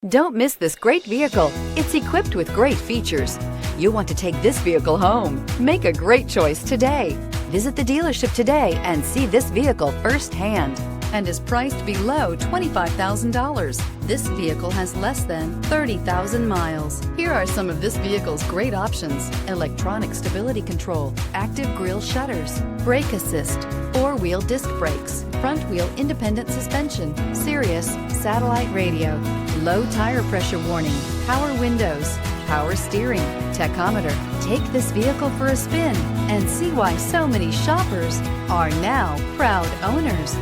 Don't miss this great vehicle. It's equipped with great features. You'll want to take this vehicle home. Make a great choice today. Visit the dealership today and see this vehicle firsthand, and is priced below $25,000. This vehicle has less than 30,000 miles. Here are some of this vehicle's great options: electronic stability control, active grille shutters, brake assist, four-wheel disc brakes, front wheel independent suspension, Sirius satellite radio, low tire pressure warning, power windows, power steering, tachometer. Take this vehicle for a spin and see why so many shoppers are now proud owners.